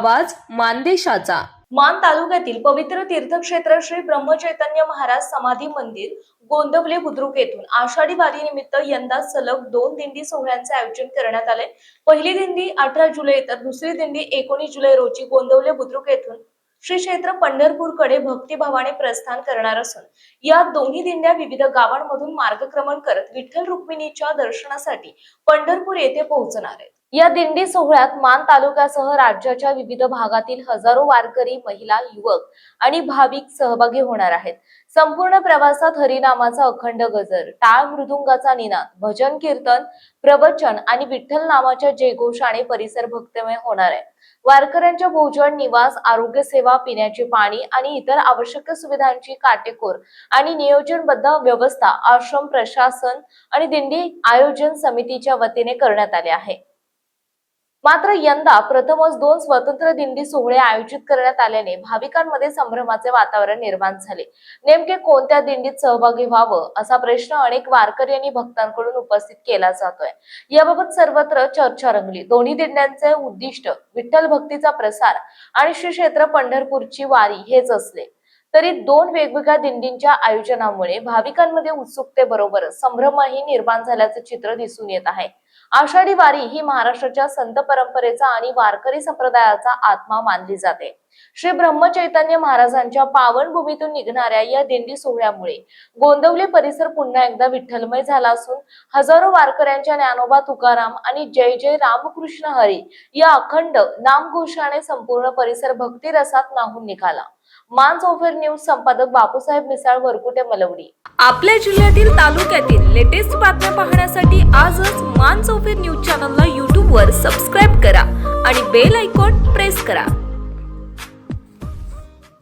आवाज मानदेशाचा। मान तालुक्यातील पवित्र तीर्थक्षेत्र श्री ब्रह्मचैतन्य महाराज समाधी मंदिर गोंदवले बुद्रुक येथून आषाढी वारी निमित्त यंदा सलग 2 दिंडी सोहळ्यांचे आयोजन करण्यात आले। पहिली दिंडी 18 जुलै तर दुसरी दिंडी 19 जुलै रोजी गोंदवले बुद्रुक येथून श्री क्षेत्र पंढरपूरकडे भक्तिभावाने प्रस्थान करणार असून या दोन्ही दिंड्या विविध गावांमधून मार्गक्रमण करत विठ्ठल रुक्मिणीच्या दर्शनासाठी पंढरपूर येथे पोहोचणार आहेत। या दिंडी सोहळ्यात मान तालुक्यासह राज्याच्या विविध भागातील हजारो वारकरी, महिला, युवक आणि भाविक सहभागी होणार आहेत। संपूर्ण प्रवासात हरिनामाचा अखंड गजर, टाळ मृदुंगाचा निनाद, भजन कीर्तन, प्रवचन आणि विठ्ठल नामाच्या जयघोषाने परिसर भक्तिमय होणार आहे। वारकऱ्यांच्या भोजन, निवास, आरोग्य सेवा, पिण्याचे पाणी आणि इतर आवश्यक सुविधांची काटेकोर आणि नियोजनबद्ध व्यवस्था आश्रम प्रशासन आणि दिंडी आयोजन समितीच्या वतीने करण्यात आले आहे। मात्र यंदा प्रथमच 2 स्वतंत्र दिंडी सोहळे आयोजित करण्यात आल्याने भाविकांमध्ये संभ्रमाचे वातावरण निर्माण झाले। नेमके कोणत्या दिंडीत सहभागी व्हावं असा प्रश्न अनेक वारकरी आणि भक्तांकडून उपस्थित केला जातोय। याबाबत सर्वत्र चर्चा रंगली। दोन्ही दिंड्यांचे उद्दिष्ट विठ्ठल भक्तीचा प्रसार आणि श्री क्षेत्र पंढरपूरची वारी हेच असले तरी 2 वेगवेगळ्या दिंडींच्या आयोजनामुळे भाविकांमध्ये उत्सुकतेबरोबर संभ्रमही निर्माण झाल्याचे चित्र दिसून येत आहे। आषाढी वारी ही महाराष्ट्राच्या संत परंपरेचा आणि वारकरी संप्रदायाचा आत्मा मानली जाते। श्री ब्रह्मचैतन्य महाराजांच्या पावन भूमीतून निघणाऱ्या या दिंडी सोहळ्यामुळे गोंदवले परिसर पुन्हा एकदा विठ्ठलमय झाला असून हजारो वारकऱ्यांच्या ज्ञानोबा तुकाराम आणि जय जय रामकृष्ण हरी या अखंड नामघोषाने संपूर्ण परिसर भक्ती रसात न्हाऊन निघाला। मानसोफर न्यूज संपादक बापूसाहेब मिसाळ, वरकुटे, मलवडी। आपल्या जिल्ह्यातील तालुक्यातील लेटेस्ट बातम्या पाहण्यासाठी आजच मानसोफर न्यूज चॅनलला YouTube वर सबस्क्राइब करा आणि बेल आयकॉन प्रेस करा।